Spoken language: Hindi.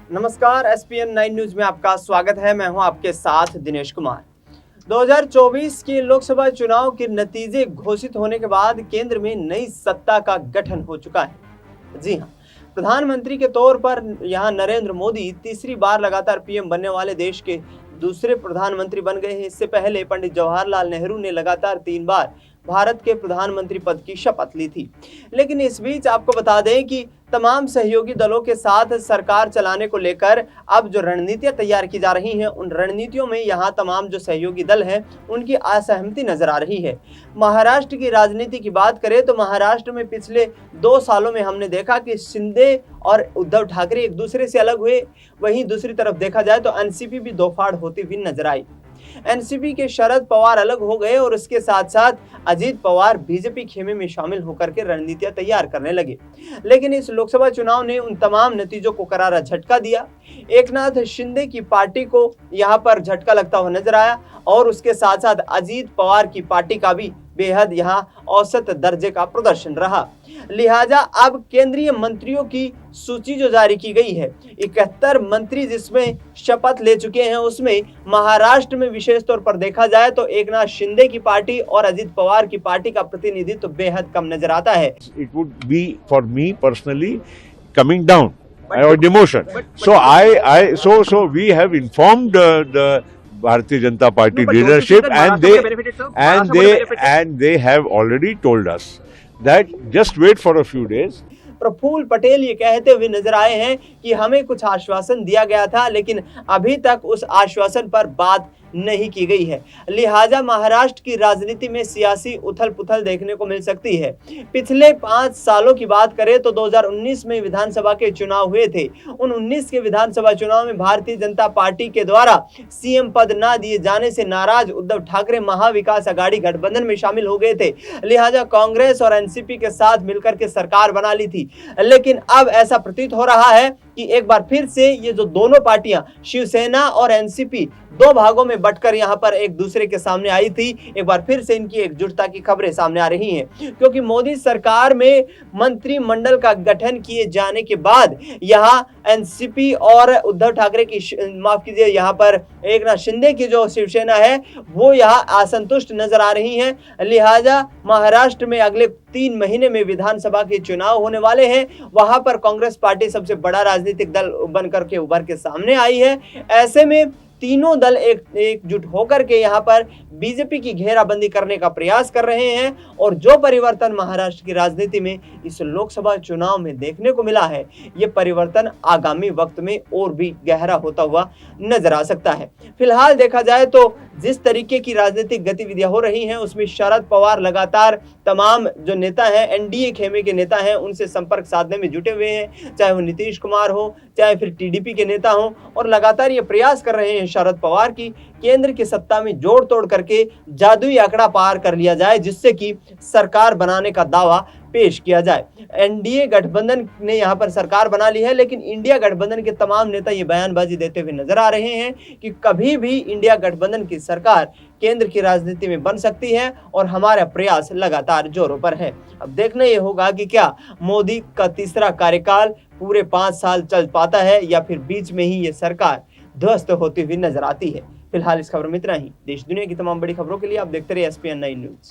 नमस्कार, एसपीएन 9 न्यूज में आपका स्वागत है। मैं हूं आपके साथ दिनेश कुमार। 2024 के लोकसभा चुनाव के नतीजे घोषित होने के बाद केंद्र में नई सत्ता का गठन हो चुका है। जी हां, प्रधानमंत्री के तौर पर यहां नरेंद्र मोदी तीसरी बार लगातार पीएम बनने वाले देश के दूसरे प्रधानमंत्री बन गए हैं। इससे पहले पंडित जवाहरलाल नेहरू ने लगातार 3 बार भारत के प्रधानमंत्री पद की शपथ ली थी। लेकिन इस बीच आपको बता दें कि तमाम सहयोगी दलों के साथ सरकार चलाने को लेकर अब जो रणनीतियां तैयार की जा रही हैं, उन रणनीतियों में यहां तमाम जो सहयोगी दल हैं उनकी असहमति नजर आ रही है। महाराष्ट्र की राजनीति की बात करें तो महाराष्ट्र में पिछले 2 सालों में हमने देखा कि शिंदे और उद्धव ठाकरे एक दूसरे से अलग हुए। वहीं दूसरी तरफ देखा जाए तो एनसीपी भी दो फाड़ होती हुई नजर आई। एनसीपी के शरद पवार अलग हो गए और उसके साथ साथ अजीत पवार बीजेपी खेमे में शामिल होकर के रणनीतियां तैयार करने लगे। लेकिन इस लोकसभा चुनाव ने उन तमाम नतीजों को करारा झटका दिया। एकनाथ शिंदे की पार्टी को यहां पर झटका लगता हुआ नजर आया और उसके साथ साथ अजीत पवार की पार्टी का भी बेहद यहां औसत दर्जे का प्रदर्शन रहा। लिहाजा अब केंद्रीय मंत्रियों की सूची जो जारी की गई है, 71 मंत्री जिसमें शपथ ले चुके हैं, उसमें महाराष्ट्र में विशेष तौर पर देखा जाए तो एकनाथ शिंदे की पार्टी और अजीत पवार की पार्टी का प्रतिनिधित्व तो बेहद कम नजर आता है। It would be for me personally coming down or demotion. So we have informed the Bharatiya Janata Party leadership, and they have already told us that just wait for a few days. Praful Patel ये कहते हुए नजर आए हैं कि हमें कुछ आश्वासन दिया गया था, लेकिन अभी तक उस आश्वासन पर बात नहीं की गई है। लिहाजा महाराष्ट्र की राजनीति में सियासी उथल पुथल देखने को मिल सकती है। पिछले 5 सालों की बात करें तो 2019 में विधानसभा के चुनाव हुए थे। उन 19 के विधानसभा चुनाव में भारतीय जनता पार्टी के द्वारा सीएम पद न दिए जाने से नाराज उद्धव ठाकरे महाविकास अघाड़ी गठबंधन में शामिल हो गए थे। लिहाजा कांग्रेस और एनसीपी के साथ मिलकर के सरकार बना ली थी। लेकिन अब ऐसा प्रतीत हो रहा है कि एक बार फिर से ये जो दोनों पार्टियां शिवसेना और एनसीपी 2 भागों में बंटकर यहां पर एक दूसरे के सामने आई थी। एक बार फिर से इनकी एकजुटता की खबरें सामने आ रही हैं, क्योंकि मोदी सरकार में मंत्रिमंडल का गठन किए जाने के बाद यहां एनसीपी और उद्धव ठाकरे की माफ कीजिए यहां पर एकनाथ शिंदे की जो शिवसेना है वो यहां असंतुष्ट नजर आ रही है। लिहाजा महाराष्ट्र में अगले 3 महीने में विधानसभा के चुनाव होने वाले हैं। वहां पर कांग्रेस पार्टी सबसे बड़ा राजनीतिक दल बनकर के उभर के सामने आई है। ऐसे में तीनों दल एकजुट होकर के यहां पर बीजेपी की घेराबंदी करने का प्रयास कर रहे हैं और जो परिवर्तन महाराष्ट्र की राजनीति में इस लोकसभा चुनाव में देखने को मिला है, ये परिवर्तन आगामी वक्त में और भी गहरा होता हुआ नजर आ सकता है। फिलहाल देखा जाए तो जिस तरीके की राजनीतिक गतिविधियां हो रही हैं, उसमें शरद पवार लगातार तमाम जो नेता हैं, एनडीए खेमे के नेता हैं, उनसे संपर्क साधने में जुटे हुए हैं, चाहे वो नीतीश कुमार हो, चाहे फिर टीडीपी के नेता हो, और लगातार ये प्रयास कर रहे हैं शरद पवार की केंद्र की सत्ता में जोड़ तोड़ करके जादुई आंकड़ा पार कर लिया जाए, जिससे कि सरकार बनाने का दावा पेश किया जाए। एनडीए गठबंधन ने यहां पर सरकार बना ली है, लेकिन इंडिया गठबंधन के तमाम नेता ये बयानबाजी देते हुए नजर आ रहे हैं कि कभी भी इंडिया गठबंधन की सरकार केंद्र की राजनीति में बन सकती है और हमारा प्रयास लगातार जोरों पर है। अब देखना यह होगा कि क्या मोदी का तीसरा कार्यकाल पूरे 5 साल चल पाता है या फिर बीच में ही ये सरकार ध्वस्त होती हुई नजर आती है। फिलहाल इस खबर में इतना ही। देश दुनिया की तमाम बड़ी खबरों के लिए आप देखते रहिए एसपीएन 9 न्यूज।